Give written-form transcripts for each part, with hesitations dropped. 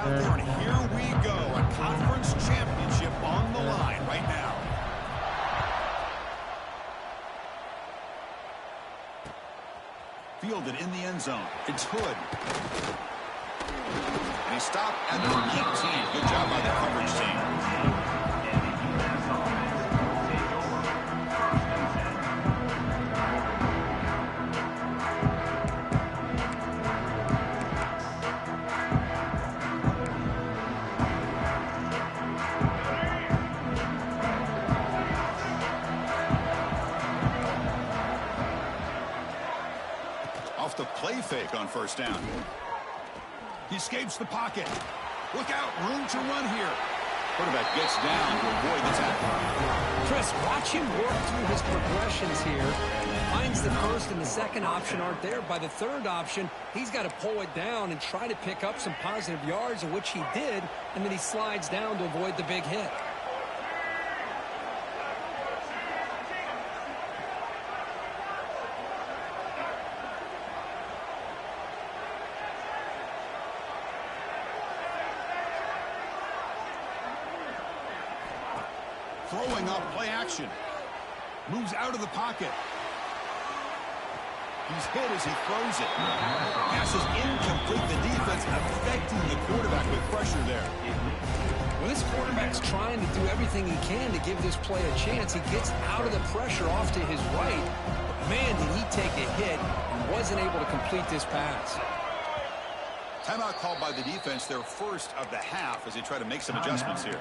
out there, and here we go. A conference championship on the line right now. Fielded in the end zone. It's Hood. And he stopped at the 18. Good job by the coverage team. Off the play fake on first down. He escapes the pocket. Look out, room to run here. Quarterback gets down to avoid the tackle. Chris, watch him work through his progressions here. Finds the first and the second option aren't there. By the third option, he's got to pull it down and try to pick up some positive yards, which he did, and then he slides down to avoid the big hit. Throwing up play action. Moves out of the pocket. He's hit as he throws it. Pass is incomplete. The defense affecting the quarterback with pressure there. Well, this quarterback's trying to do everything he can to give this play a chance. He gets out of the pressure off to his right. But man, did he take a hit and wasn't able to complete this pass. Timeout called by the defense, their first of the half, as they try to make some adjustments here.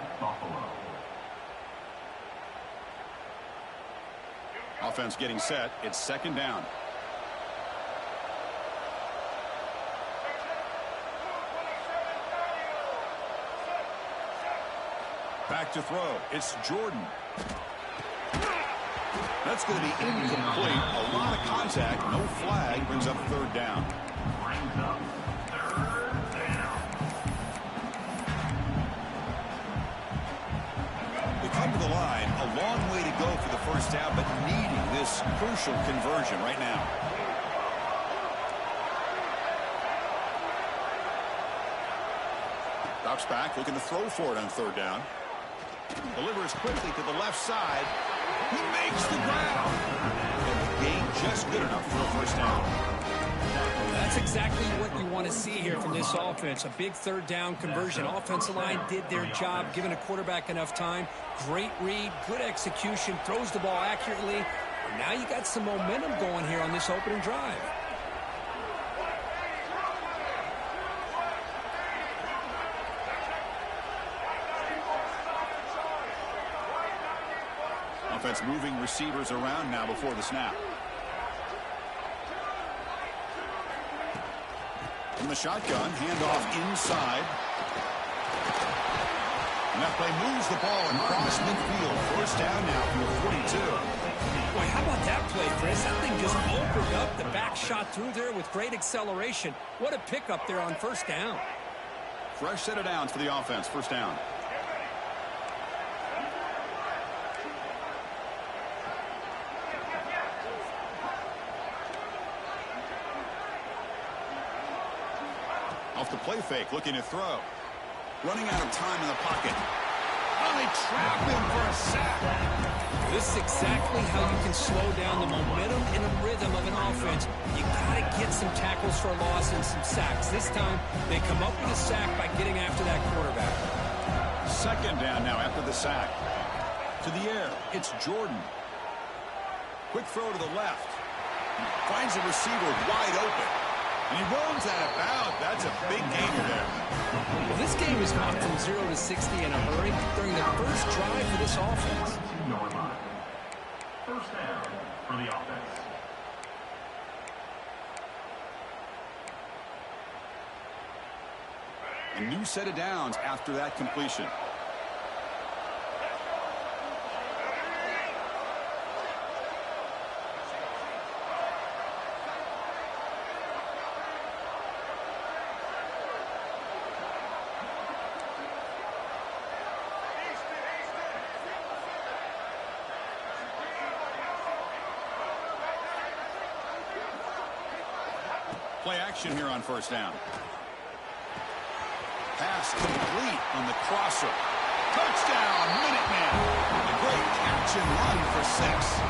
Offense getting set. It's second down. Back to throw. It's Jordan. That's going to be incomplete. A lot of contact. No flag. Brings up third down. They come to the line. A long way to go for the first down, but needing this crucial conversion right now. Drops back, looking to throw for it on third down. Delivers quickly to the left side. He makes the ground. And the gain just good enough for a first down. That's exactly what you want to see here from this offense. A big third down conversion. Offensive line did their job, giving a quarterback enough time. Great read, good execution, throws the ball accurately. And now you got some momentum going here on this opening drive. Offense moving receivers around now before the snap. From the shotgun, handoff inside. And that play moves the ball across midfield. First down now from the 42. Boy, how about that play, Chris? That thing just opened up. The back shot through there with great acceleration. What a pickup there on first down. Fresh set of downs for the offense. First down. Off the play fake, looking to throw. Running out of time in the pocket. Oh, they trap him for a sack. This is exactly how you can slow down the momentum and the rhythm of an offense. You got to get some tackles for loss and some sacks. This time, they come up with a sack by getting after that quarterback. Second down now after the sack. To the air, it's Jordan. Quick throw to the left. Finds the receiver wide open. And he runs out of bounds. That's a big gainer there. Well, this game is gone from 0 to 60 in a hurry during the first drive for this offense. First down for the offense. A new set of downs after that completion. Play action here on first down. Pass pass complete on the crosser. Touchdown, Minuteman. A great catch and run for 6.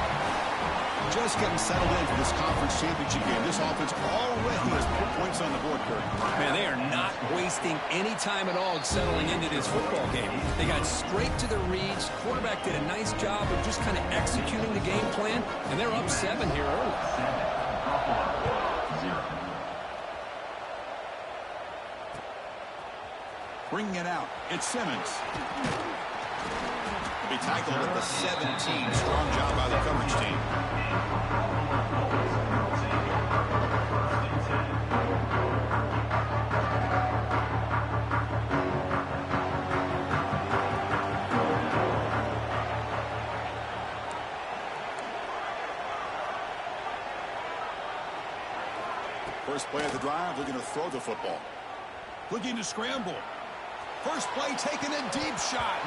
Just getting settled in for this conference championship game. This offense already has put points on the board, Kirk. Man, they are not wasting any time at all settling into this football game. They got straight to their reads. Quarterback did a nice job of just kind of executing the game plan, and they're up 7 here early. Bringing it out, it's Simmons. He'll be tackled at the 17. Strong job by the coverage team. First play of the drive, looking to throw the football. Looking to scramble. First play, taking a deep shot.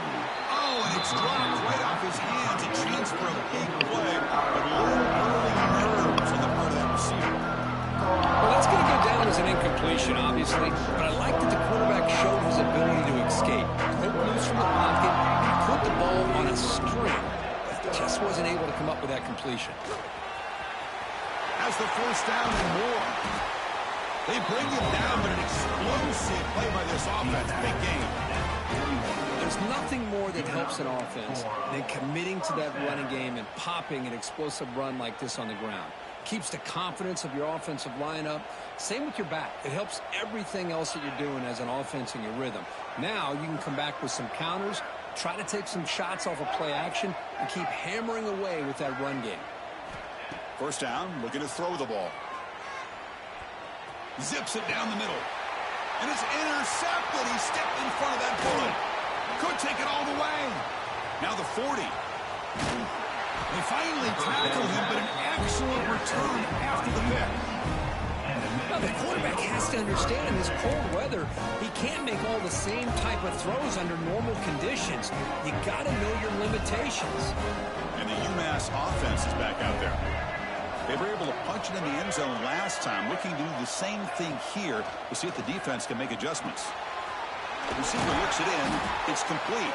Oh, and it's dropped right off his hands. A chance for a big play, but a little early nerves on the part of that receiver. Well, that's going to go down as an incompletion, obviously, but I like that the quarterback showed his ability to escape. Broke loose from the pocket and put the ball on a string. Just wasn't able to come up with that completion. Has the first down and more. They bring him down, but an explosive play by this offense. Big game. There's nothing more that helps an offense than committing to that running game and popping an explosive run like this on the ground. Keeps the confidence of your offensive lineup. Same with your back. It helps everything else that you're doing as an offense in your rhythm. Now you can come back with some counters, try to take some shots off of play action, and keep hammering away with that run game. First down, looking to throw the ball. Zips it down the middle. And it's intercepted. He stepped in front of that bullet. Could take it all the way. Now the 40. They finally tackled him, but an excellent return after the pick. Now the quarterback has to understand in this cold weather, he can't make all the same type of throws under normal conditions. You got to know your limitations. And the UMass offense is back out there. They were able to punch it in the end zone last time, looking to do the same thing here to see if the defense can make adjustments. The receiver looks it in. It's complete.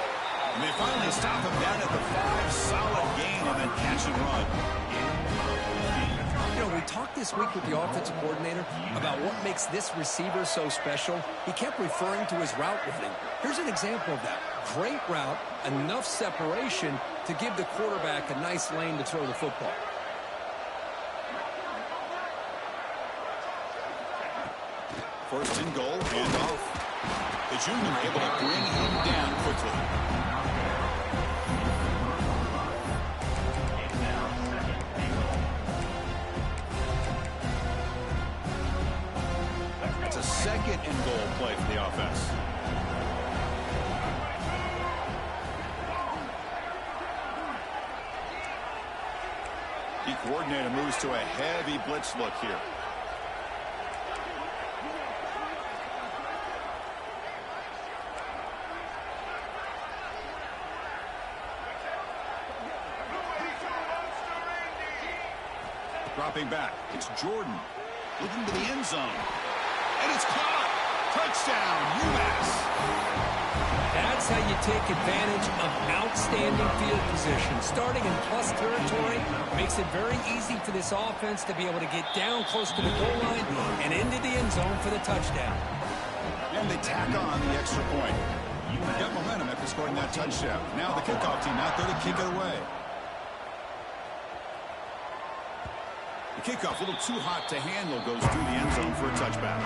And they finally stop him down at the 5. Solid gain on that catch and run. You know, we talked this week with the offensive coordinator about what makes this receiver so special. He kept referring to his route running. Here's an example of that. Great route, enough separation to give the quarterback a nice lane to throw the football. First and goal, handoff. The junior able to bring him down quickly. It's a second and goal play for the offense. The coordinator moves to a heavy blitz look here. Dropping back, it's Jordan looking to the end zone, and it's caught. Touchdown, UMass. That's how you take advantage of outstanding field position. Starting in plus territory makes it very easy for this offense to be able to get down close to the goal line and into the end zone for the touchdown. And they tack on the extra point. Got momentum after scoring that touchdown. Now the kickoff team out there to kick it away. The kickoff, a little too hot to handle, goes through the end zone for a touchback.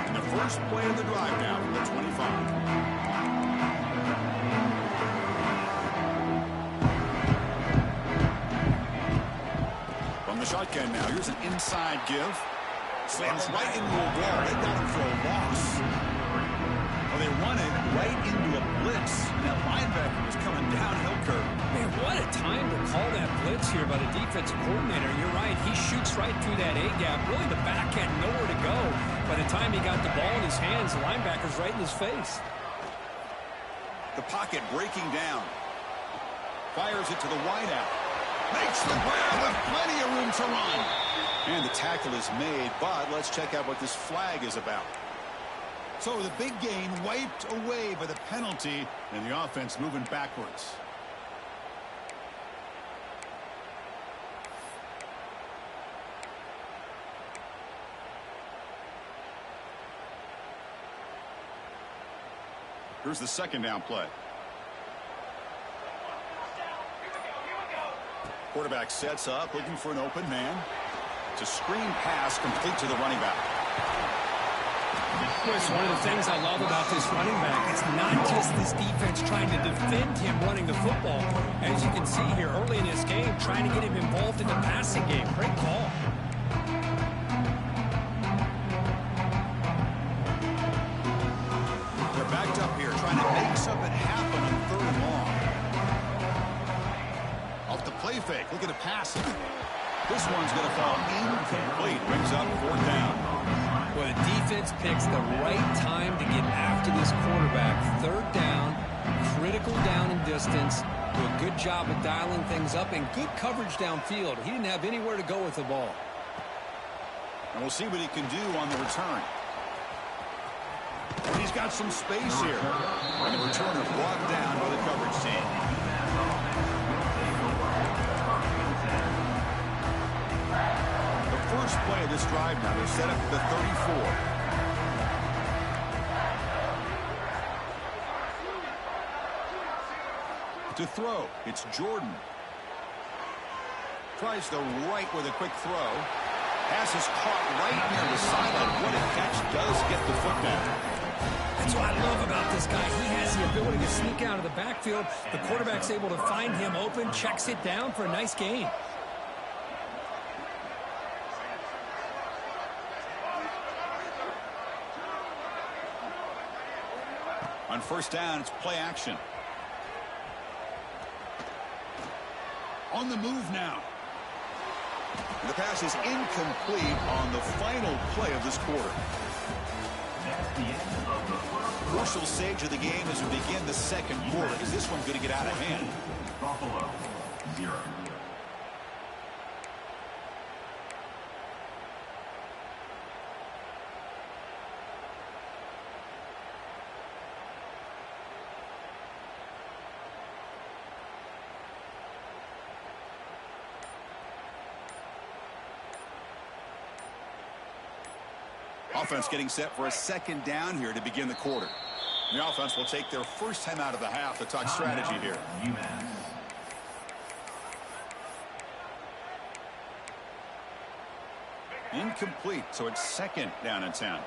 And the first play of the drive now from the 25. From the shotgun now, here's an inside give. Slams right into a wall. They got him for a loss. Well, they run it right into a blitz. And that linebacker was coming downhill, Kirk. Man, what a time to call that blitz here by the defensive coordinator. You're right. He shoots right through that A-gap. Really, the back had nowhere to go. By the time he got the ball in his hands, the linebacker's right in his face. The pocket breaking down. Fires it to the wideout. Makes the grab with plenty of room to run. And the tackle is made, but let's check out what this flag is about. So the big gain wiped away by the penalty, and the offense moving backwards. Here's the second down play. Quarterback sets up, looking for an open man. It's a screen pass complete to the running back. It's one of the things I love about this running back. It's not just this defense trying to defend him running the football. As you can see here early in this game, trying to get him involved in the passing game. Great call. They're backed up here, trying to make something happen on 3rd and long. Off the play fake, look at the pass. This one's going to fall incomplete. Brings up 4th down. Well, the defense picks the right time to get after this quarterback. 3rd down, critical down and distance. Do a good job of dialing things up and good coverage downfield. He didn't have anywhere to go with the ball. And we'll see what he can do on the return. And he's got some space here. And the returner brought down by the coverage team. First play of this drive now. They're set up at the 34. To throw, it's Jordan. Tries the right with a quick throw. Pass is caught right near the sideline. What a catch, does get the foot down. That's what I love about this guy. He has the ability to sneak out of the backfield. The quarterback's able to find him open, checks it down for a nice gain. On 1st down, it's play action. On the move now. And the pass is incomplete on the final play of this quarter. Crucial stage of the game as we begin the 2nd quarter. Is this one going to get out of hand? Buffalo, 0. Offense getting set for a 2nd down here to begin the quarter. The offense will take their first time out of the half to talk strategy here. Incomplete, so it's 2nd down and 10.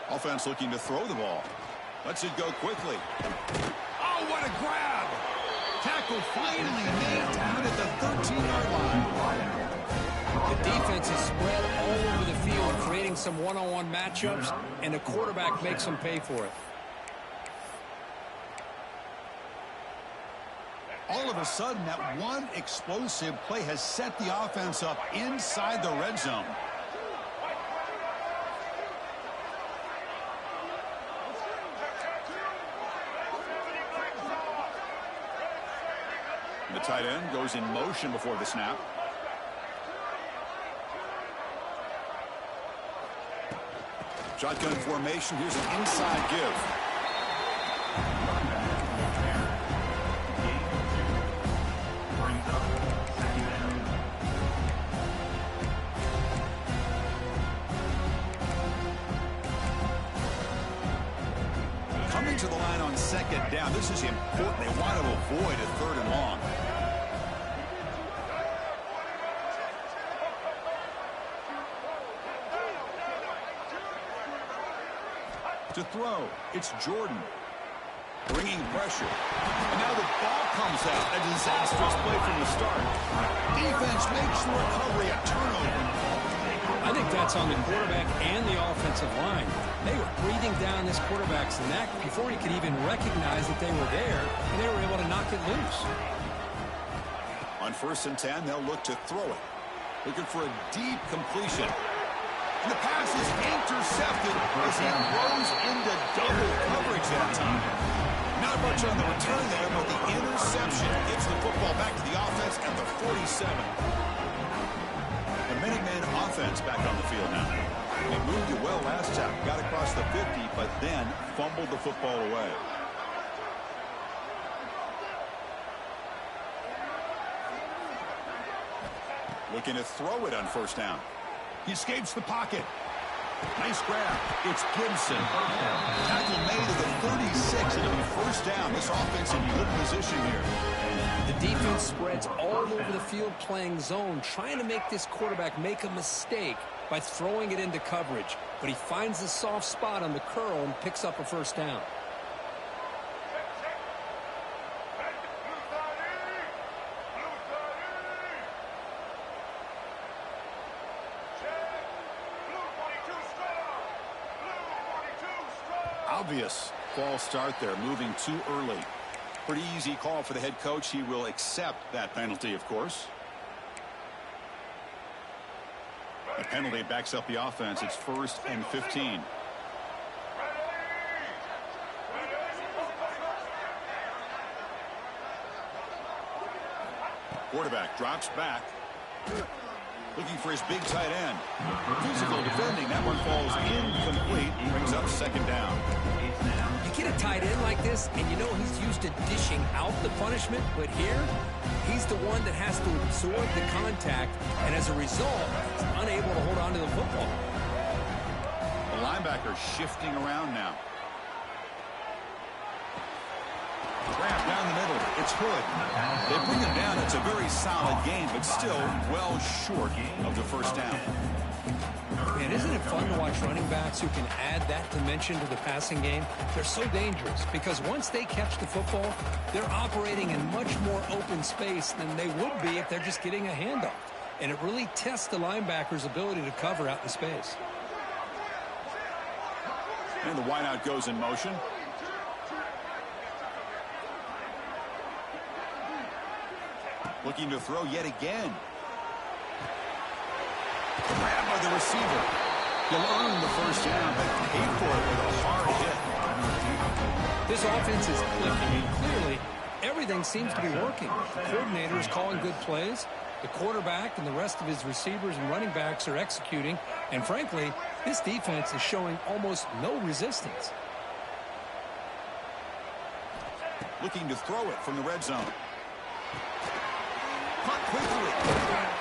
Offense looking to throw the ball. Lets it go quickly. Oh, what a grab! Tackle finally made down at the 13-yard line. The defense is spread all over the field, creating some one-on-one matchups, and the quarterback makes them pay for it. All of a sudden, that one explosive play has set the offense up inside the red zone. The tight end goes in motion before the snap. Shotgun formation. Here's an inside give. Coming to the line on 2nd down. This is important. They want to avoid a 3rd and long. To throw, it's Jordan. Bringing pressure. And now the ball comes out. A disastrous play from the start. Defense makes the recovery a turnover. I think that's on the quarterback and the offensive line. They were breathing down this quarterback's neck before he could even recognize that they were there, and they were able to knock it loose. On 1st and 10, they'll look to throw it. Looking for a deep completion. And the pass is intercepted as he throws into double coverage that time. Now Not much on the return there, but the interception gives the football back to the offense at the 47. The Minutemen offense back on the field now. They moved it well last time, got across the 50, but then fumbled the football away. Looking to throw it on first down. He escapes the pocket. Nice grab. It's Gibson. Tackle made at the 36, and it'll be first down. This offense in good position here. The defense spreads all over the field playing zone, trying to make this quarterback make a mistake by throwing it into coverage. But he finds the soft spot on the curl and picks up a first down. Obvious false start there, moving too early. Pretty easy call for the head coach. He will accept that penalty, of course. The penalty backs up the offense. It's 1st and 15. Quarterback drops back. Looking for his big tight end. Physical defending. That one falls incomplete. Brings up second down. You get a tight end like this, and you know he's used to dishing out the punishment, but here, he's the one that has to absorb the contact, and as a result, he's unable to hold on to the football. The linebacker shifting around now. Grab down the middle. It's Hood. They bring him down. It's a very solid game, but still well short of the first down. Man, isn't it fun to watch running backs who can add that dimension to the passing game? They're so dangerous because once they catch the football, they're operating in much more open space than they would be if they're just getting a handoff. And it really tests the linebacker's ability to cover out in space. And the wideout goes in motion. Looking to throw yet again. Grab by the receiver. He'll earn the first down, but pay for it with a hard hit. This offense is clicking, and clearly everything seems to be working. The coordinator is calling good plays. The quarterback and the rest of his receivers and running backs are executing. And frankly, this defense is showing almost no resistance. Looking to throw it from the red zone. Caught quickly.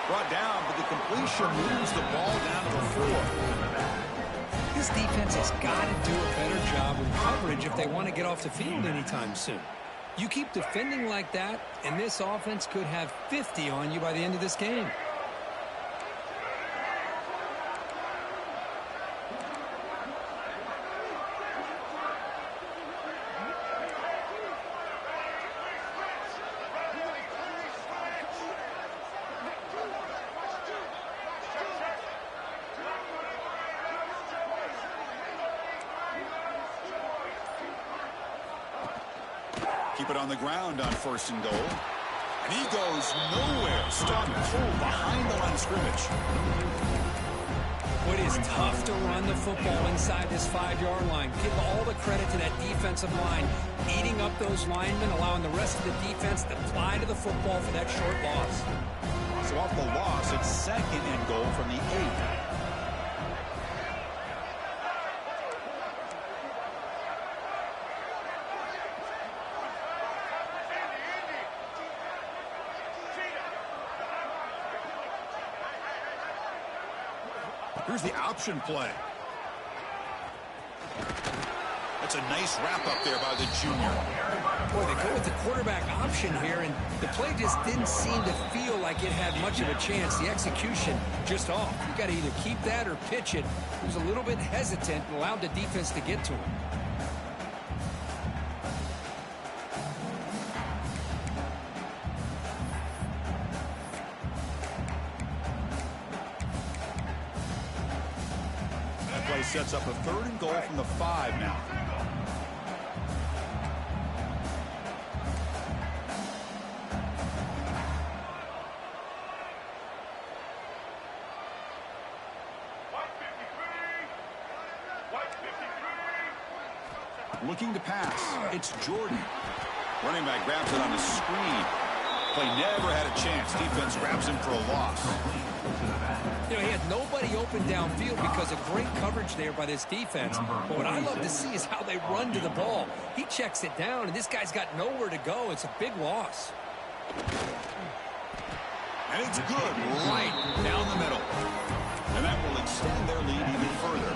Brought down, but the completion moves the ball down to the 4. This defense has got to do a better job with coverage if they want to get off the field anytime soon. You keep defending like that, and this offense could have 50 on you by the end of this game. Keep it on the ground on 1st and goal. And he goes nowhere. Stopped cold behind the line of scrimmage. It is tough to run the football inside this 5-yard line. Give all the credit to that defensive line, eating up those linemen, allowing the rest of the defense to fly to the football for that short loss. So off the loss, it's 2nd and goal from the 8. Here's the option play. That's a nice wrap up there by the junior. Boy, they go with the quarterback option here, and the play just didn't seem to feel like it had much of a chance. The execution just off. You got to either keep that or pitch it. He was a little bit hesitant and allowed the defense to get to him. Sets up a 3rd and goal from the 5 now. Looking to pass. It's Jordan. Running back grabs it on the screen. Play never had a chance. Defense grabs him for a loss. You know, he had nobody open downfield because of great coverage there by this defense. But what I love to see is how they run to the ball. He checks it down, and this guy's got nowhere to go. It's a big loss. And it's good right down the middle. And that will extend their lead even further.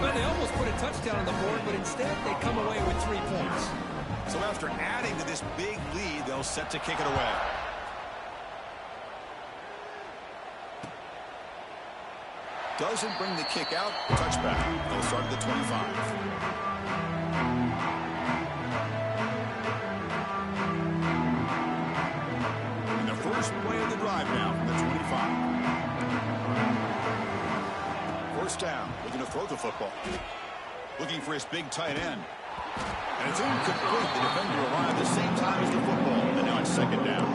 Well, they almost put a touchdown on the board, but instead they come away with 3 points. So after adding to this big lead, they'll set to kick it away. Doesn't bring the kick out. Touchback. They'll start at the 25. And the first play of the drive now from the 25. First down. Looking to throw the football. Looking for his big tight end. And it's incomplete. The defender arrived at the same time as the football. And now it's second down.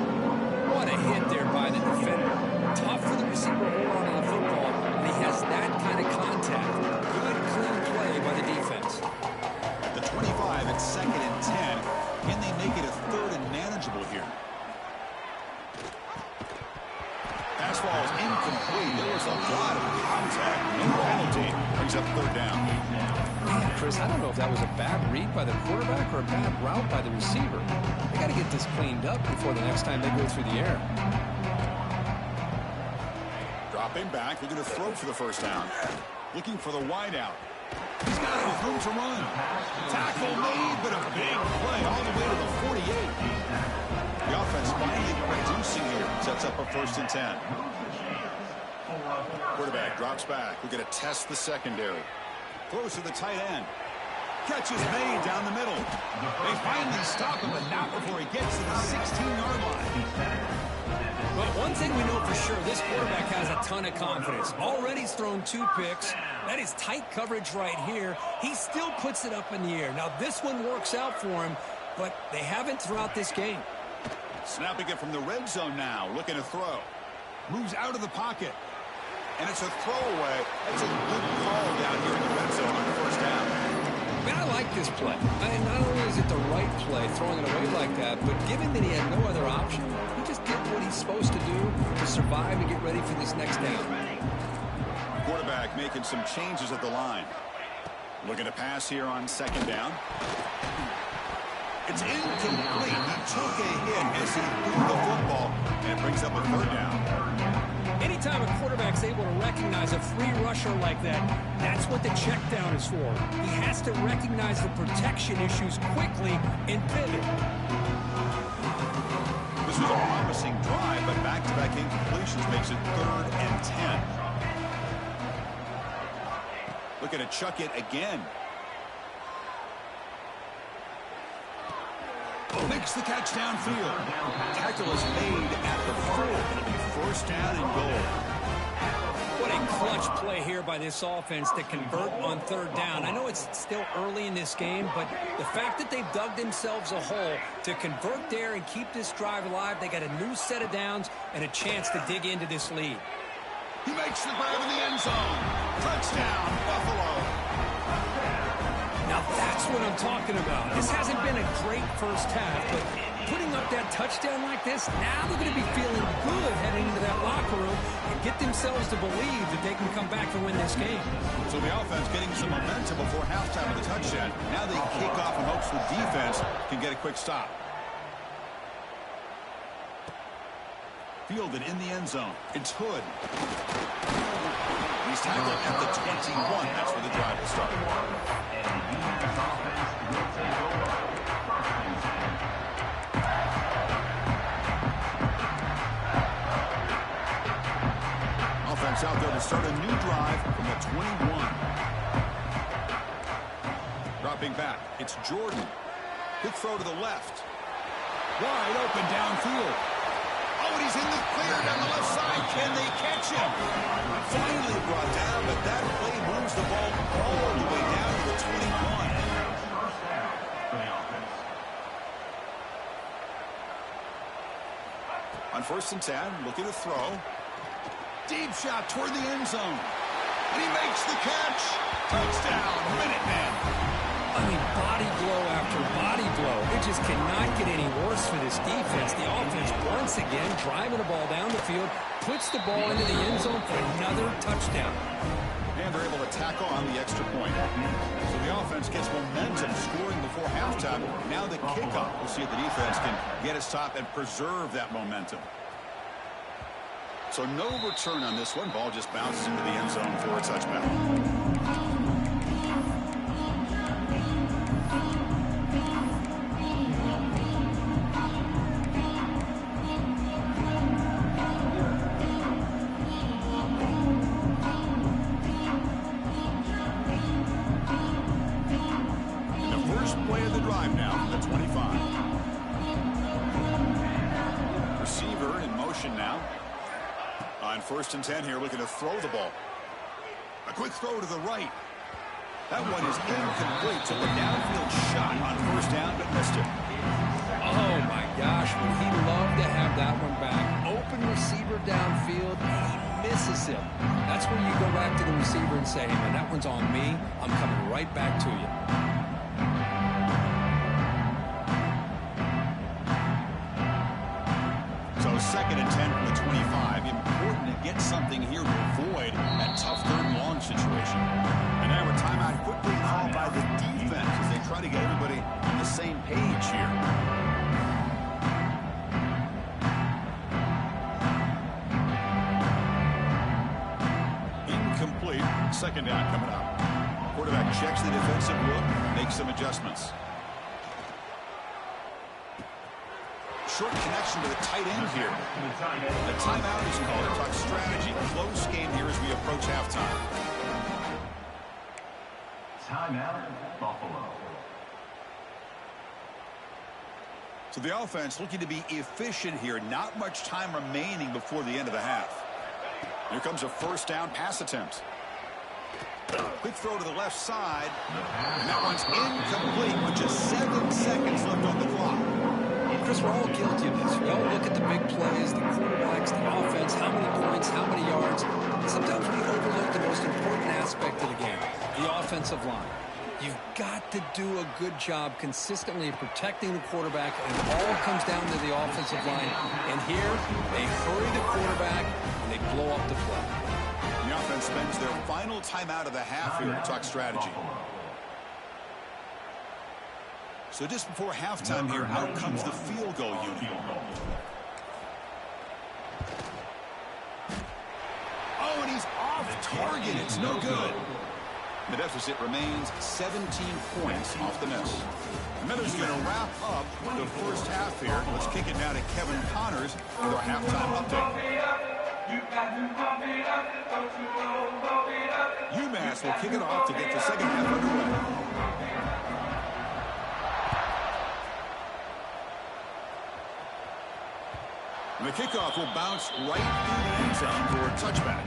What a hit there by the defender. Tough for the receiver to hold on to the football. And he has that kind of contact. Good, clean play by the defense. The 25 at 2nd and 10. Can they make it a 3rd and manageable here? Pass ball is incomplete. There was a lot of contact. No penalty. Brings up 3rd down. Man, Chris, I don't know if that was a bad read by the quarterback or a bad route by the receiver. They got to get this cleaned up before the next time they go through the air. Dropping back, looking to throw for the first down. Looking for the wide out. He's got enough room to run. Tackle made, but a big play all the way to the 48. The offense finally producing here. Sets up a 1st and 10. Quarterback drops back. We're going to test the secondary. Throws to the tight end. Catch is made down the middle. They finally stop him, but not before he gets to the 16-yard line. Well, one thing we know for sure, this quarterback has a ton of confidence. Already he's thrown 2 picks. That is tight coverage right here. He still puts it up in the air. Now, this one works out for him, but they haven't throughout this game. Snapping it from the red zone now. Looking to throw. Moves out of the pocket. And it's a throwaway. That's a good call down here in the red zone on the first down. Man, I like this play. And not only is it the right play, throwing it away like that, but given that he had no other option, he just did what he's supposed to do to survive and get ready for this next down. Quarterback making some changes at the line. Looking to pass here on 2nd down. It's incomplete. He took a hit as he threw the football, and it brings up a 3rd down. Anytime a quarterback's able to recognize a free rusher like that, that's what the check down is for. He has to recognize the protection issues quickly and pivot. This was a promising drive, but back-to-back incompletions makes it 3rd and 10. Looking to chuck it again. Makes the catch downfield. Tackle is made at the 4. It'll be 1st down and goal. What a clutch play here by this offense to convert on 3rd down. I know it's still early in this game, but the fact that they've dug themselves a hole to convert there and keep this drive alive, they got a new set of downs and a chance to dig into this lead. He makes the grab in the end zone. Touchdown, Buffalo. Now that's what I'm talking about. This hasn't been a great first half, but putting up that touchdown like this, now they're going to be feeling good heading into that locker room and get themselves to believe that they can come back and win this game. So the offense getting some momentum before halftime with the touchdown. Now they kick off in hopes the defense can get a quick stop. Fielded in the end zone. It's Hood. He's tackled at the 21. That's where the drive will start. Offense out there to start a new drive from the 21. Dropping back. It's Jordan. Quick throw to the left. Wide open downfield. Oh, and he's in the clear down the left side. Can they catch him? Finally brought down, but that play moves the ball all the way down to the 21. On 1st and 10, looking to throw. Deep shot toward the end zone. And he makes the catch. Touchdown, Minutemen. I mean, body blow after body blow. It just cannot get any worse for this defense. The offense, once again, driving the ball down the field, puts the ball into the end zone for another touchdown. And they're able to tack on the extra point. So the offense gets momentum scoring before halftime. Now the kickoff. We'll see if the defense can get a stop and preserve that momentum. So no return on this one. Ball just bounces into the end zone for a touchback. Play of the drive now from the 25. Receiver in motion now. On 1st and 10 here, looking to throw the ball. A quick throw to the right. That one is incomplete. Took a downfield shot on 1st down, but missed it. Oh, my gosh. Would he love to have that one back? Open receiver downfield, and he misses him. That's where you go back to the receiver and say, hey, man, that one's on me. I'm coming right back to you. So 2nd and 10 from the 25. Important to get something here to avoid that tough 3rd and long situation. And now a timeout quickly called by the defense as they try to get everybody on the same page here. Incomplete. 2nd down coming up. Quarterback checks the defensive look, makes some adjustments. Short connection to the tight end here. The timeout is called. It talks strategy. Close game here as we approach halftime. Timeout, Buffalo. So the offense looking to be efficient here. Not much time remaining before the end of the half. Here comes a 1st down pass attempt. Quick throw to the left side. And that one's incomplete with just 7 seconds left on the clock. Chris, we're all guilty of this. We all look at the big plays, the quarterbacks, the offense, how many points, how many yards. Sometimes we overlook the most important aspect of the game, the offensive line. You've got to do a good job consistently protecting the quarterback, and it all comes down to the offensive line. And here, they hurry the quarterback, and they blow up the play. The offense spends their final timeout of the half here to talk strategy. So just before halftime here, out comes the field goal unit. Oh, and he's off target. It's no good. The deficit remains 17 points off the miss. Miller's going to wrap up the 1st half here. Let's kick it now to Kevin Connors with our halftime update. UMass will kick it off to get the 2nd half underway. The kickoff will bounce right through the end zone for a touchback.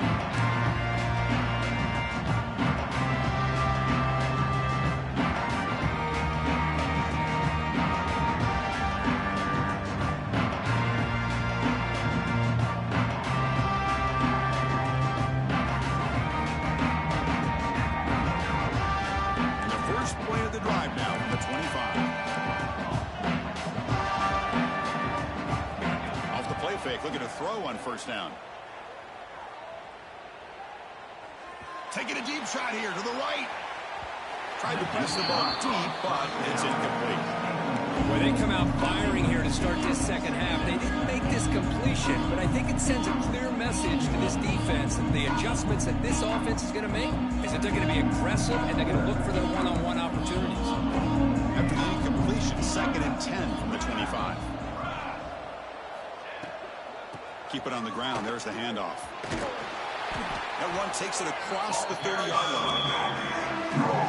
And the first play of the drive now from the 25. Fake, looking to throw on 1st down. Taking a deep shot here to the right. Tried to press the ball deep, but it's incomplete. Well, they come out firing here to start this 2nd half. They didn't make this completion, but I think it sends a clear message to this defense that the adjustments that this offense is going to make is that they're going to be aggressive and they're going to look for their one-on-one opportunities. After the incompletion, 2nd and 10 from the 25. Keep it on the ground. There's the handoff. That run takes it across the 30-yard line.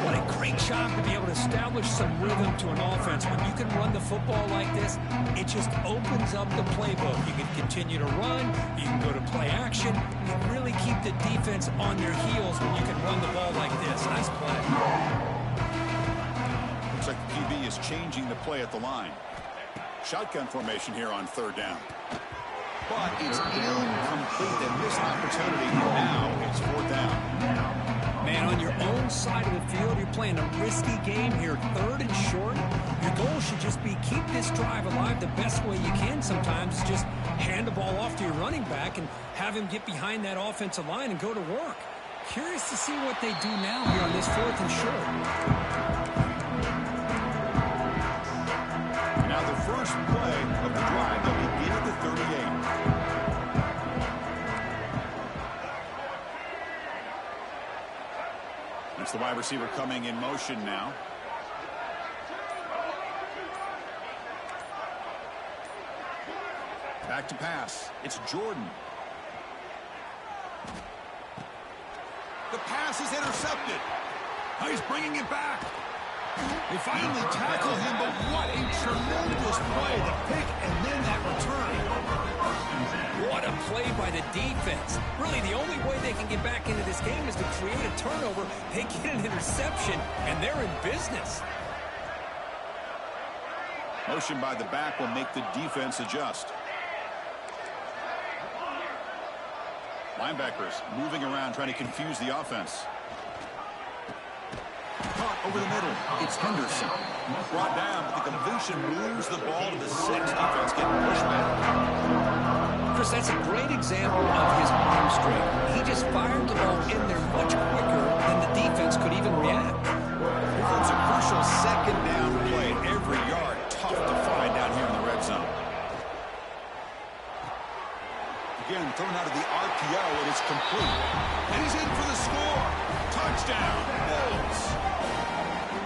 What a great job to be able to establish some rhythm to an offense. When you can run the football like this, it just opens up the playbook. You can continue to run. You can go to play action. You really keep the defense on their heels when you can run the ball like this. Nice play. Looks like the QB is changing the play at the line. Shotgun formation here on 3rd down. But it's incomplete. They missed opportunity. Now it's 4th down. Man, on your own side of the field, you're playing a risky game here, 3rd and short. Your goal should just be keep this drive alive the best way you can sometimes. Just hand the ball off to your running back and have him get behind that offensive line and go to work. Curious to see what they do now here on this 4th and short. Now the first play of the drive, they'll begin at the 38. It's the wide receiver coming in motion now. Back to pass. It's Jordan. The pass is intercepted. Oh, he's bringing it back. They finally tackle him, but what a tremendous play. The pick and then that return. What a play by the defense. Really, the only way they can get back into this game is to create a turnover. They get an interception, and they're in business. Motion by the back will make the defense adjust. Linebackers moving around, trying to confuse the offense. Caught over the middle. It's Henderson. Brought down, but the completion moves the ball to the 6. Defense getting pushed back. Chris, that's a great example of his arm strength. He just fired the ball in there much quicker than the defense could even react. It's a crucial 2nd down play. Every yard tough to find down here in the red zone. Again, thrown out of the RPO, and it's complete. And he's in for the score. Touchdown, Bills.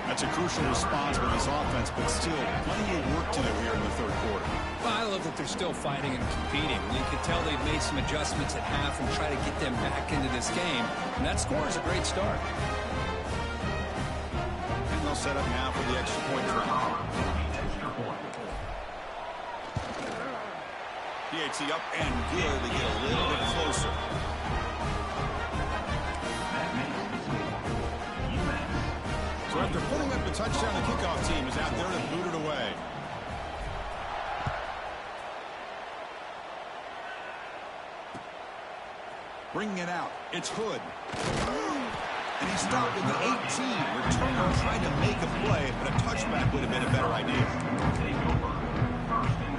That's a crucial response from his offense, but still plenty of work to do here in the 3rd quarter. Well, I love that they're still fighting and competing. You can tell they've made some adjustments at half and try to get them back into this game. And that score is a great start. And they'll set up now for the extra point try. PAT up and good. They get a little bit closer. So after putting up a touchdown, the kickoff team is out there to boot it away. Bringing it out. It's Hood. And he stopped in the 18. Returner trying to make a play, but a touchback would have been a better idea. Take over. 1st and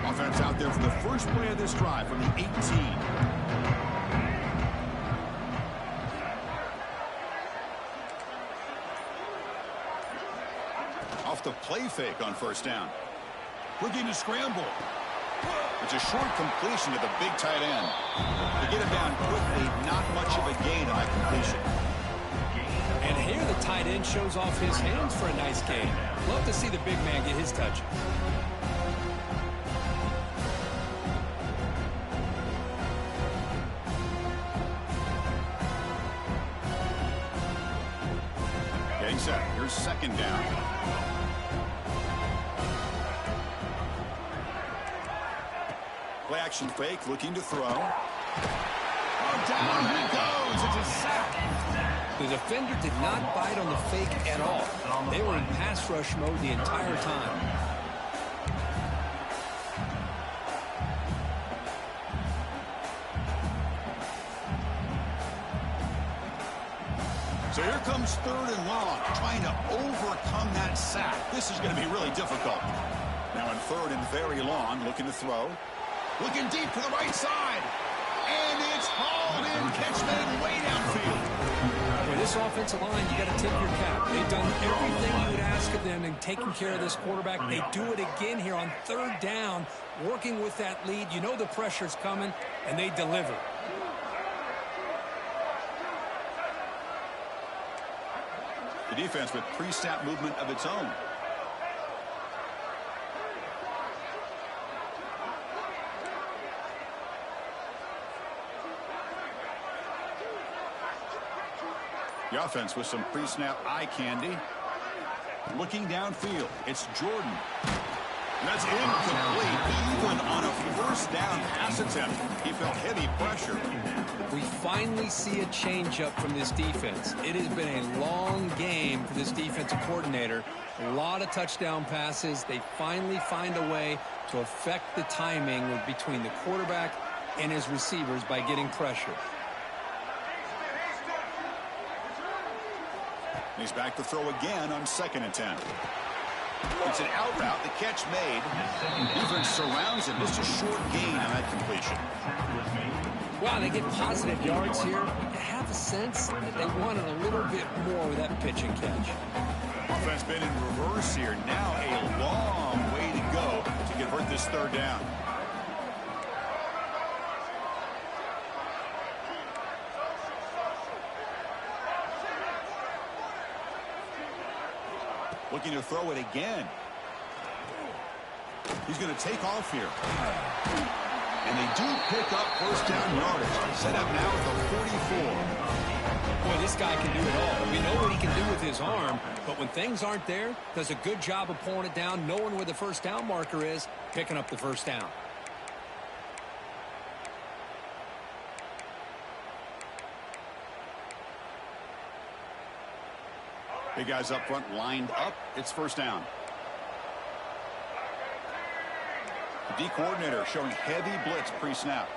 10. Offense out there for the first play of this drive from the 18. Off the play fake on 1st down. Looking to scramble. It's a short completion to the big tight end. They get him down quickly, not much of a gain on that completion. And here the tight end shows off his hands for a nice gain. Love to see the big man get his touch. Getting set. Here's 2nd down. Play action fake, looking to throw. Oh, down he goes. It's a sack. The defender did not bite on the fake at all. They were in pass rush mode the entire time. So here comes 3rd and long, trying to overcome that sack. This is going to be really difficult. Now in 3rd and very long, looking to throw. Looking deep to the right side. And it's hauled in. Catch made way downfield. With this offensive line, you got to tip your cap. They've done everything you would ask of them in taking care of this quarterback. They do it again here on 3rd down, working with that lead. You know the pressure's coming, and they deliver. The defense with pre-snap movement of its own. The offense with some pre-snap eye candy. Looking downfield, it's Jordan. That's incomplete. Even on a 1st down pass attempt, he felt heavy pressure. We finally see a changeup from this defense. It has been a long game for this defensive coordinator. A lot of touchdown passes. They finally find a way to affect the timing between the quarterback and his receivers by getting pressure. He's back to throw again on 2nd and 10. It's an out route. The catch made. Defense surrounds him. Just a short gain on that completion. Wow, they get positive yards here. You have a sense that they wanted a little bit more with that pitch and catch. Offense been in reverse here. Now a long way to go to convert this 3rd down. Looking to throw it again. He's going to take off here. And they do pick up 1st down yardage. Set up now at the 44. Boy, this guy can do it all. We know what he can do with his arm, but when things aren't there, does a good job of pulling it down, knowing where the 1st down marker is, picking up the 1st down. Big guys up front lined up. It's 1st down. The D coordinator showing heavy blitz pre-snap.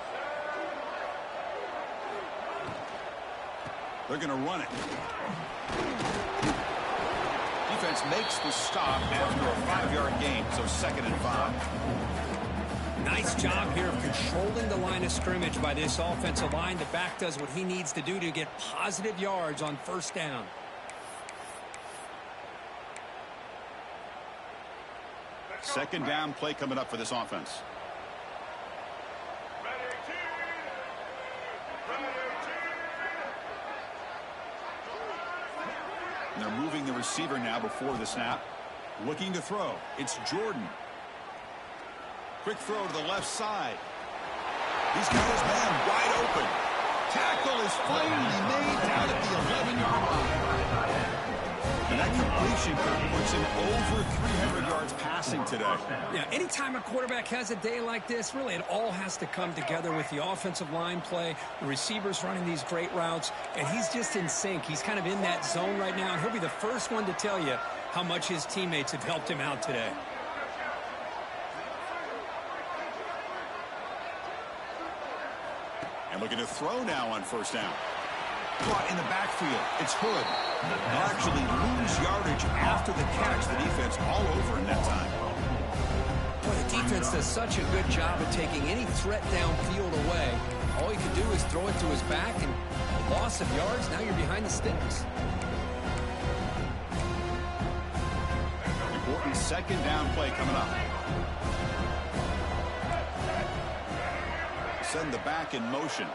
They're going to run it. Defense makes the stop after a 5-yard gain, so 2nd and 5. Nice job here of controlling the line of scrimmage by this offensive line. The back does what he needs to do to get positive yards on 1st down. Second down play coming up for this offense. And they're moving the receiver now before the snap. Looking to throw. It's Jordan. Quick throw to the left side. He's got his man wide open. Tackle is finally made down at the 11-yard line. And that completion puts him over 300 yards passing today. Yeah, anytime a quarterback has a day like this, really it all has to come together with the offensive line play, the receivers running these great routes, and he's just in sync. He's kind of in that zone right now, and he'll be the first one to tell you how much his teammates have helped him out today. And looking to throw now on 1st down. Caught in the backfield. It's Hood. They'll actually lose yardage after the catch. The defense all over in that time. Well, the defense does such a good job of taking any threat downfield away. All you can do is throw it to his back, and loss of yards, now you're behind the sticks. Important 2nd down play coming up. Send the back in motion.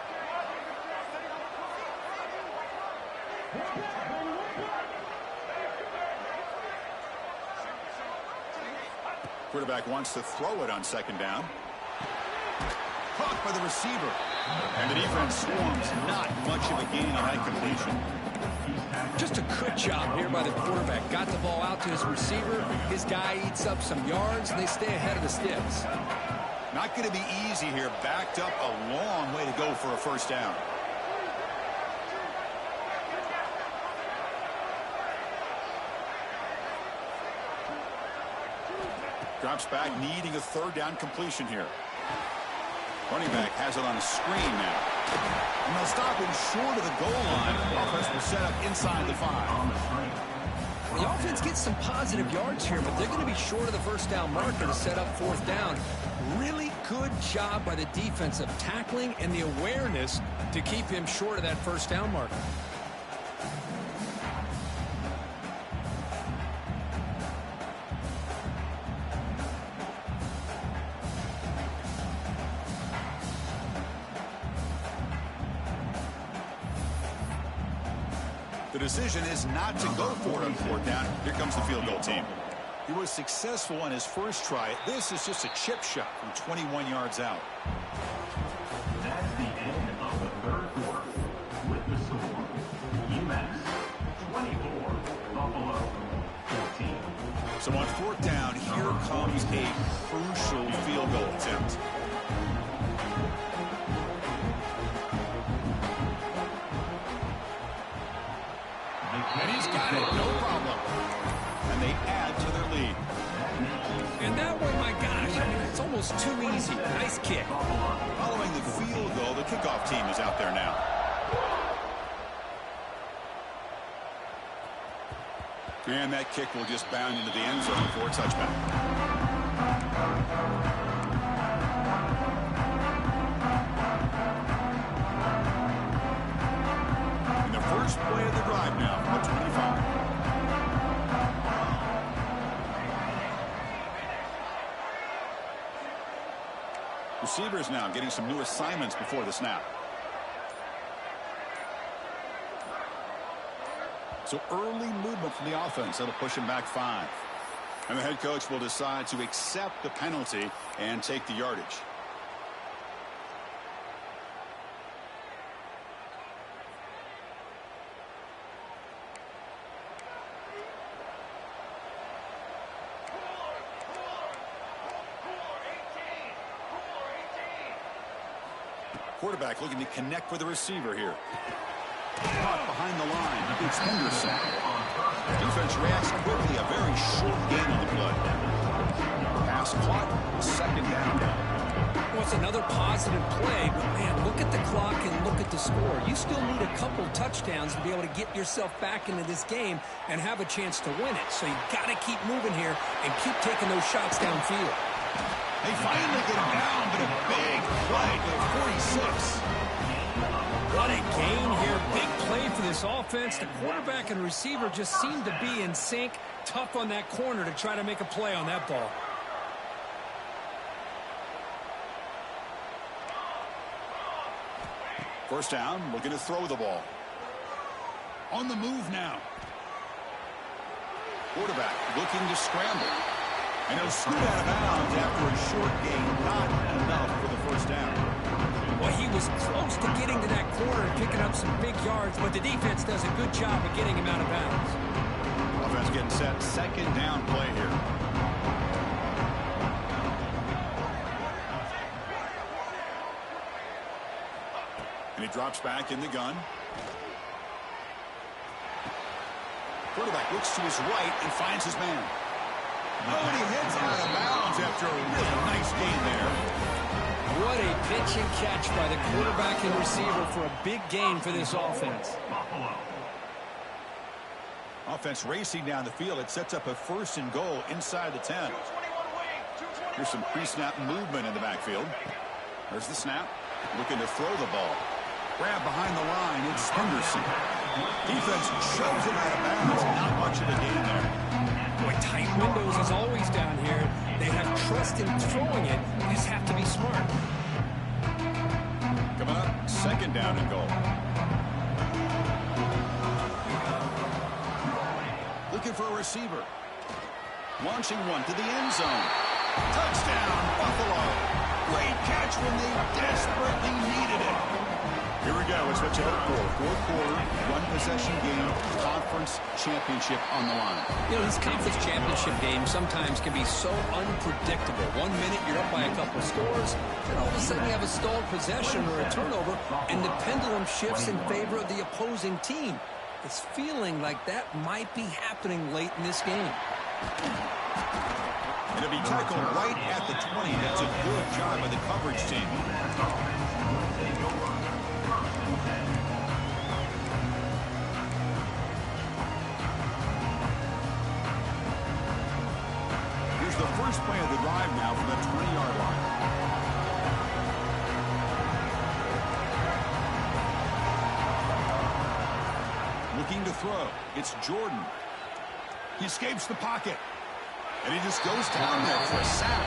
Quarterback wants to throw it on 2nd down. Caught by the receiver. And the defense swarms. Not much of a gain on that completion. Just a good job here by the quarterback. Got the ball out to his receiver. His guy eats up some yards, and they stay ahead of the sticks. Not going to be easy here. Backed up a long way to go for a 1st down. Drops back, needing a 3rd down completion here. Running back has it on a screen now. And they'll stop him short of the goal line. Offense will set up inside the 5. The offense gets some positive yards here, but they're going to be short of the 1st down marker to set up 4th down. Really good job by the defense of tackling and the awareness to keep him short of that 1st down marker. The decision is not to go for it on 4th down. Here comes the field goal team. He was successful on his first try. This is just a chip shot from 21 yards out. That's the end of the 3rd quarter. With the score, UMass 24, Buffalo 14. So on 4th down, here comes a crucial field goal attempt. And he's got it, no problem. And they add to their lead. And that one, my gosh, I mean, It's almost too easy. Nice kick. Following the field goal, the kickoff team is out there now. And that kick will just bound into the end zone for a touchback. And the first play of the drive now from the 25. Receivers now getting some new assignments before the snap. So early movement from the offense. That'll push him back 5. And the head coach will decide to accept the penalty and take the yardage. Quarterback looking to connect with the receiver here. Caught behind the line. It's Henderson. Defense reacts quickly. A very short gain on the play. Pass caught. Second down. Well, it's another positive play, but man, look at the clock and look at the score. You still need a couple touchdowns to be able to get yourself back into this game and have a chance to win it. So you got to keep moving here and keep taking those shots downfield. They finally get him down, but a big play to 46. What a gain here. Big play for this offense. The quarterback and receiver just seem to be in sync. Tough on that corner to try to make a play on that ball. First down, looking to throw the ball. On the move now. Quarterback looking to scramble. And he'll scoot out of bounds after a short gain. Not enough for the first down. Well, he was close to getting to that corner and picking up some big yards, but the defense does a good job of getting him out of bounds. Offense getting set. Second down play here. And he drops back in the gun. Quarterback looks to his right and finds his man. Oh, and he heads out of bounds after a really nice gain there. What a pitch and catch by the quarterback and receiver for a big gain for this offense. Offense racing down the field. It sets up a first and goal inside the 10. Here's some pre-snap movement in the backfield. There's the snap. Looking to throw the ball. Grab behind the line. It's Henderson. Defense shoves it out of bounds. Not much of a gain there. Boy, tight windows is always down here. They have trust in throwing it. They just have to be smart. Coming up, second down and goal. Looking for a receiver. Launching one to the end zone. Touchdown, Buffalo. Great catch when they desperately needed it. Here we go. It's what you hope for. Fourth quarter, one possession game, conference championship on the line. You know, these conference championship games sometimes can be so unpredictable. 1 minute you're up by a couple scores, and all of a sudden you have a stalled possession or a turnover, and the pendulum shifts in favor of the opposing team. It's feeling like that might be happening late in this game. And it'll be tackled right at the 20. That's a good job by the coverage team. Here's the first play of the drive now from the 20-yard line. Looking to throw. It's Jordan. He escapes the pocket. And he just goes down there for a sack.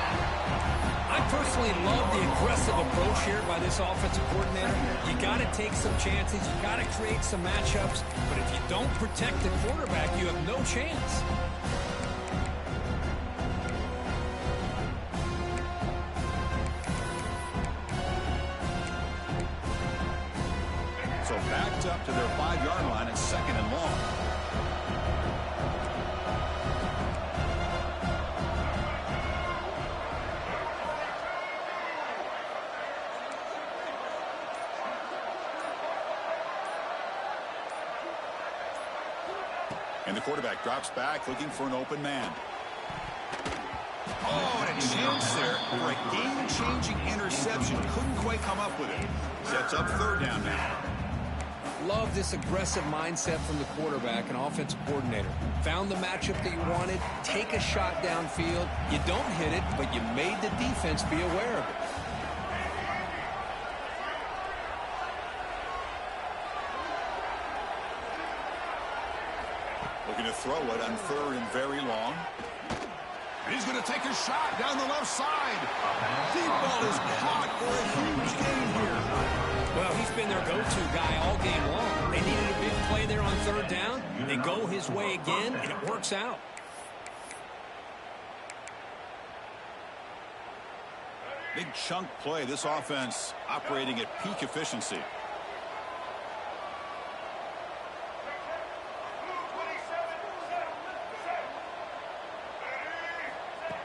I personally love the aggressive approach here by this offensive coordinator. You got to take some chances. You got to create some matchups. But if you don't protect the quarterback, you have no chance. So backed up to their 5-yard line at second and long. And the quarterback drops back looking for an open man. Oh, and chance there for a game-changing interception. Couldn't quite come up with it. Sets up third down now. Love this aggressive mindset from the quarterback and offensive coordinator. Found the matchup that you wanted, take a shot downfield. You don't hit it, but you made the defense be aware of it. Looking to throw it on third and very long. And he's going to take a shot down the left side. Deep ball is caught for a huge gain here. Well, he's been their go-to guy all game long. They needed a big play there on third down. They go his way again, and it works out. Big chunk play. This offense operating at peak efficiency.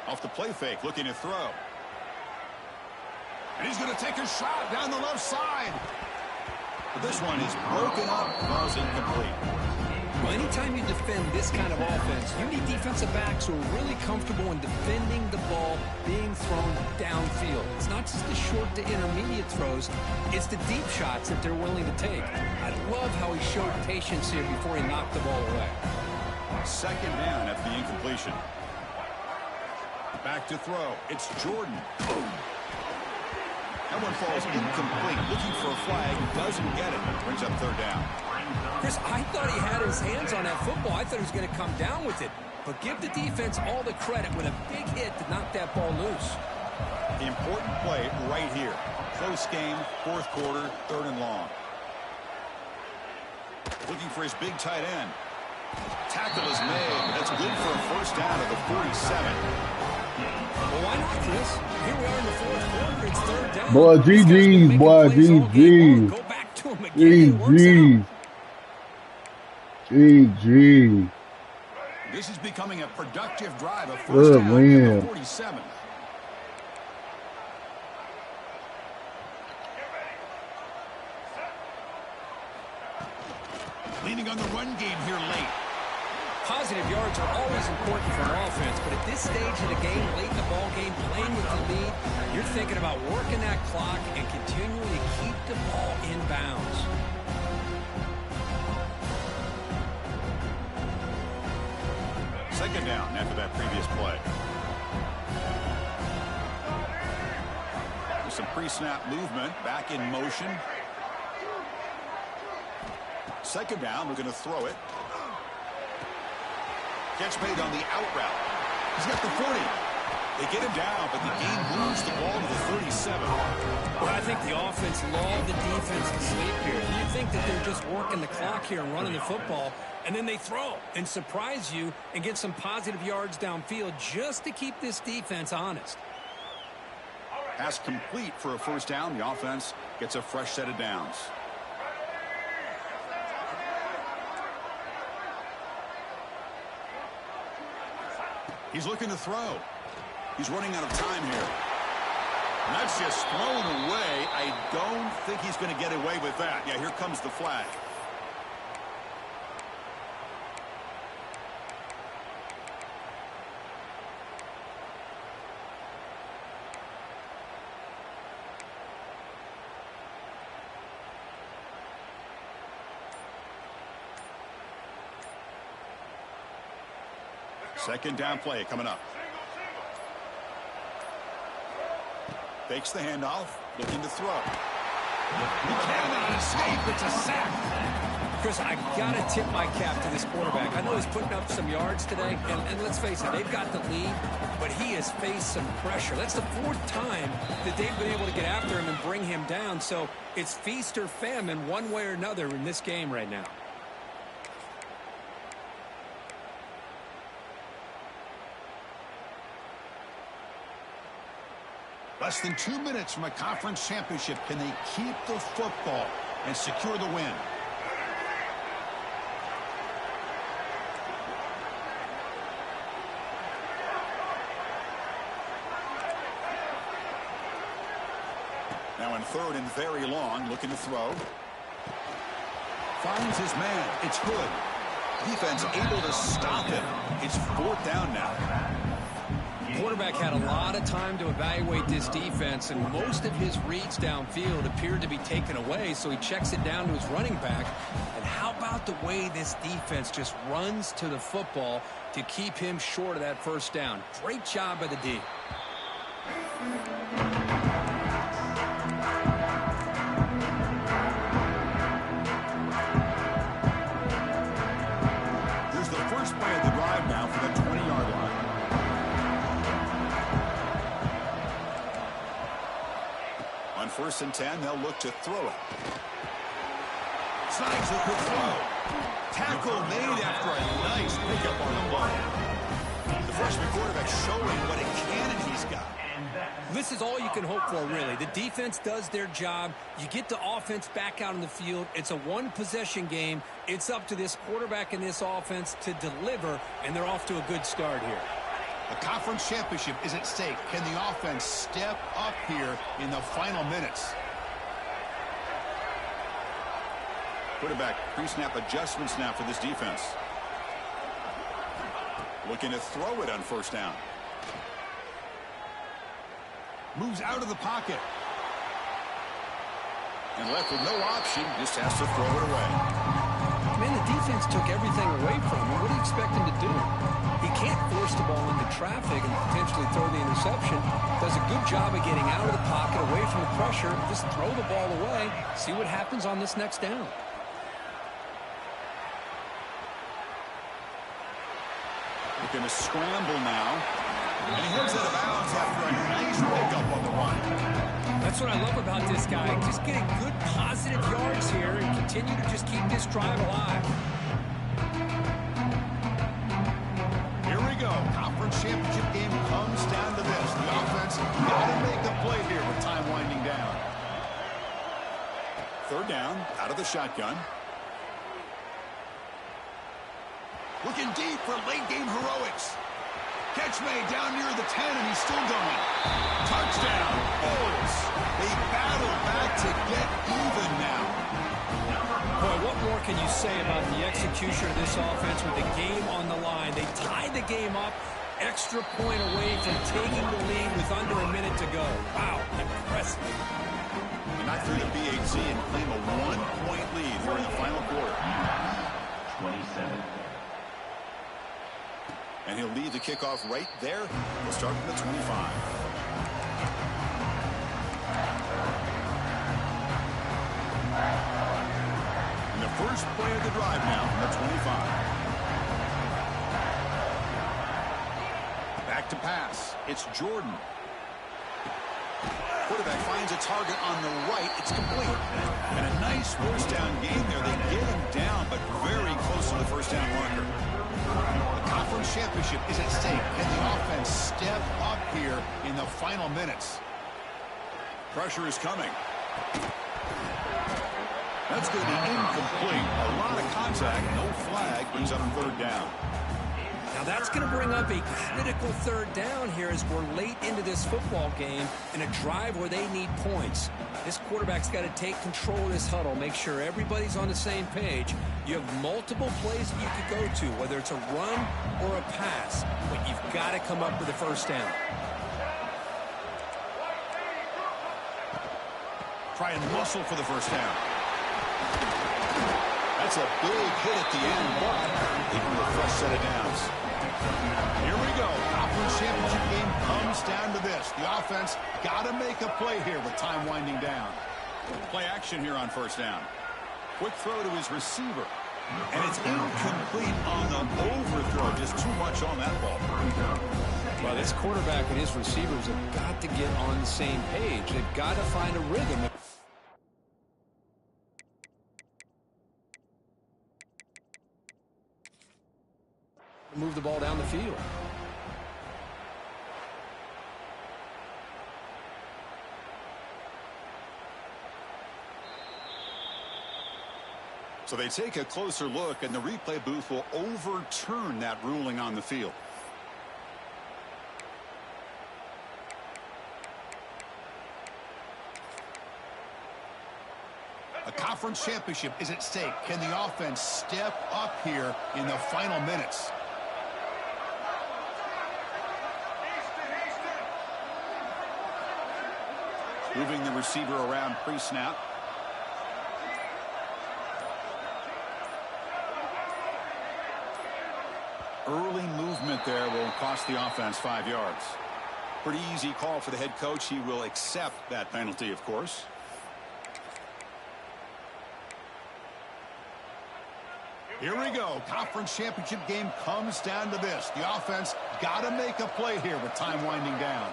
Off the play fake, looking to throw. And he's going to take a shot down the left side. But this one is broken up, balls incomplete. Well, anytime you defend this kind of offense, you need defensive backs who are really comfortable in defending the ball being thrown downfield. It's not just the short to intermediate throws, it's the deep shots that they're willing to take. I love how he showed patience here before he knocked the ball away. Second down after the incompletion. Back to throw. It's Jordan. That one falls incomplete. Looking for a flag. Doesn't get it. Brings up third down. Chris, I thought he had his hands on that football. I thought he was going to come down with it. But give the defense all the credit with a big hit to knock that ball loose. The important play right here. Close game, fourth quarter, third and long. Looking for his big tight end. Tackle is made. That's good for a first down at the 47. Well, why not, Chris? Here we are in the fourth quarter. It's third down. Boy, GG's, boy, GG's. Go back to him again. GG. This is becoming a productive drive. A first Good down win. at the 47. Leaning on the run game here late. Positive yards are always important for an offense, but at this stage of the game, late in the ball game, playing with the lead, you're thinking about working that clock and continuing to keep the ball in bounds. Second down after that previous play. With some pre-snap movement, back in motion. Second down, we're going to throw it. Catch made on the out route. He's got the 40. They get him down, but the game moves the ball to the 37. Well, I think the offense lulled the defense to sleep here. You think that they're just working the clock here and running the football, and then they throw and surprise you and get some positive yards downfield just to keep this defense honest. Pass complete for a first down. The offense gets a fresh set of downs. He's looking to throw. He's running out of time here. And that's just thrown away. I don't think he's going to get away with that. Yeah, here comes the flag. Second down play coming up. Fakes the handoff, looking to throw. He cannot escape. It's a sack. Chris, I got to tip my cap to this quarterback. I know he's putting up some yards today, and let's face it, they've got the lead, but he has faced some pressure. That's the fourth time that they've been able to get after him and bring him down, so it's feast or famine one way or another in this game right now. Less than 2 minutes from a conference championship. Can they keep the football and secure the win? Now in third and very long, looking to throw. Finds his man. It's Hood. Defense able to stop him. It's fourth down now. Quarterback had a lot of time to evaluate this defense, and most of his reads downfield appeared to be taken away, so he checks it down to his running back. And how about the way this defense just runs to the football to keep him short of that first down? Great job by the D. Here's the first play of the drive now for the 20-yard line. On 1st and 10, they'll look to throw it. Snags a quick throw. Tackle made after a nice pickup on the play. The freshman quarterback showing what a cannon he's got. This is all you can hope for, really. The defense does their job. You get the offense back out on the field. It's a one-possession game. It's up to this quarterback and this offense to deliver, and they're off to a good start here. A conference championship is at stake. Can the offense step up here in the final minutes? Quarterback pre-snap adjustments now for this defense. Looking to throw it on 1st down. Moves out of the pocket. And left with no option, just has to throw it away. Man, the defense took everything away from him. What do you expect him to do? He can't force the ball into traffic and potentially throw the interception. Does a good job of getting out of the pocket, away from the pressure. Just throw the ball away. See what happens on this next down. Looking to scramble now. And he heads out of bounds after a nice pickup on the run. That's what I love about this guy. Just getting good positive yards here and continue to just keep this drive alive. Here we go. Conference championship game comes down to this. The offense got to make a play here with time winding down. 3rd down, out of the shotgun. Looking deep for late game heroics. Catch made down near the 10, and he's still going. Touchdown, Bulls. They battle back to get even now. Boy, what more can you say about the execution of this offense with the game on the line? They tied the game up, extra point away from taking the lead with under a minute to go. Wow, impressive. And not through the BHC and claim a 1-point lead here in the final quarter. 27. And he'll lead the kickoff right there. We'll start from the 25. And the first play of the drive now from the 25. Back to pass. It's Jordan. Quarterback finds a target on the right. It's complete. And a nice 1st down gain there. They get him down, but very close to the 1st down marker. The conference championship is at stake. Can the offense step up here in the final minutes? Pressure is coming. That's going to be incomplete. A lot of contact. No flag. Brings up 3rd down. Now that's going to bring up a critical 3rd down here as we're late into this football game in a drive where they need points. This quarterback's got to take control of this huddle, make sure everybody's on the same page. You have multiple plays that you could go to, whether it's a run or a pass, but you've got to come up with a 1st down. Try and muscle for the 1st down. That's a big hit at the end, but even with a fresh set of downs. Here we go. Conference championship game comes down to this. The offense got to make a play here with time winding down. Play action here on 1st down. Quick throw to his receiver. And it's incomplete on the overthrow. Just too much on that ball. Well, this quarterback and his receivers have got to get on the same page. They've got to find a rhythm. Move the ball down the field. So they take a closer look, and the replay booth will overturn that ruling on the field. A conference championship is at stake. Can the offense step up here in the final minutes? Moving the receiver around pre-snap. Early movement there will cost the offense 5 yards. Pretty easy call for the head coach. He will accept that penalty, of course. Here we go. Conference championship game comes down to this. The offense got to make a play here with time winding down.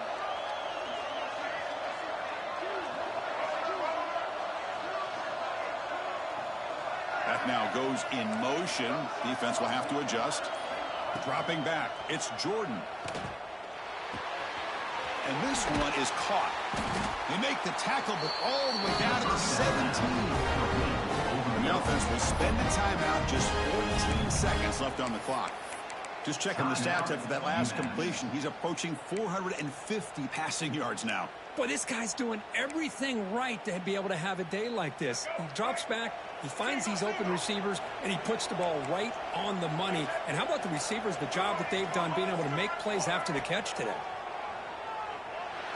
That now goes in motion. Defense will have to adjust. Dropping back. It's Jordan. And this one is caught. They make the tackle, but all the way down to the 17. And the offense will spend a timeout. Just 14 seconds left on the clock. Just checking the stats after that last completion. He's approaching 450 passing yards now. Boy, this guy's doing everything right to be able to have a day like this. He drops back, he finds these open receivers, and he puts the ball right on the money. And how about the receivers, the job that they've done being able to make plays after the catch today?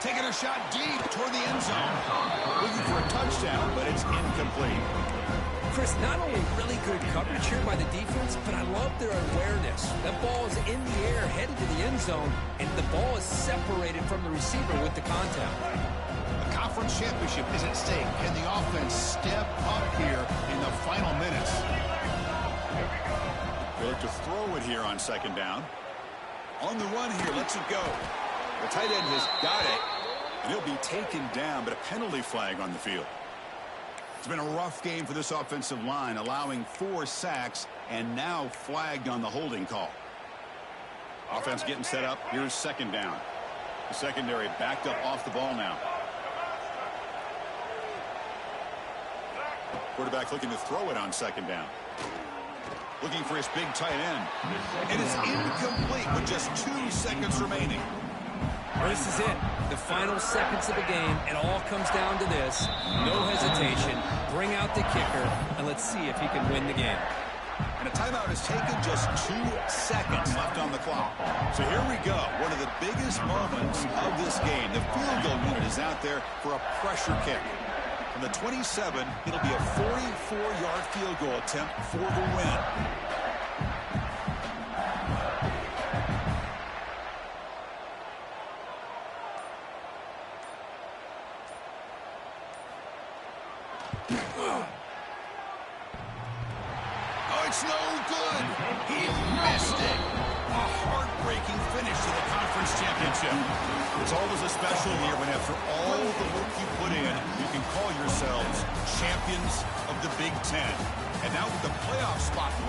Taking a shot deep toward the end zone. Looking for a touchdown, but it's incomplete. Chris, not only really good coverage here by the defense, but I love their awareness. That ball is in the air, headed to the end zone, and the ball is separated from the receiver with the contact. A conference championship is at stake. Can the offense step up here in the final minutes? They look to throw it here on second down. On the run here, lets it go. The tight end has got it, and he'll be taken down, but a penalty flag on the field. It's been a rough game for this offensive line, allowing 4 sacks and now flagged on the holding call. Offense getting set up. Here's second down. The secondary backed up off the ball now. Quarterback looking to throw it on second down. Looking for his big tight end. And it's incomplete with just 2 seconds remaining. This is it. The final seconds of the game. It all comes down to this. No hesitation. Bring out the kicker, and let's see if he can win the game. And a timeout is taken, just 2 seconds left on the clock. So here we go. One of the biggest moments of this game. The field goal unit is out there for a pressure kick. From the 27, it'll be a 44-yard field goal attempt for the win. It's no good. He missed it. A heartbreaking finish to the conference championship. It's always a special year when after all the work you put in, you can call yourselves champions of the Big Ten. And now with the playoff spot locked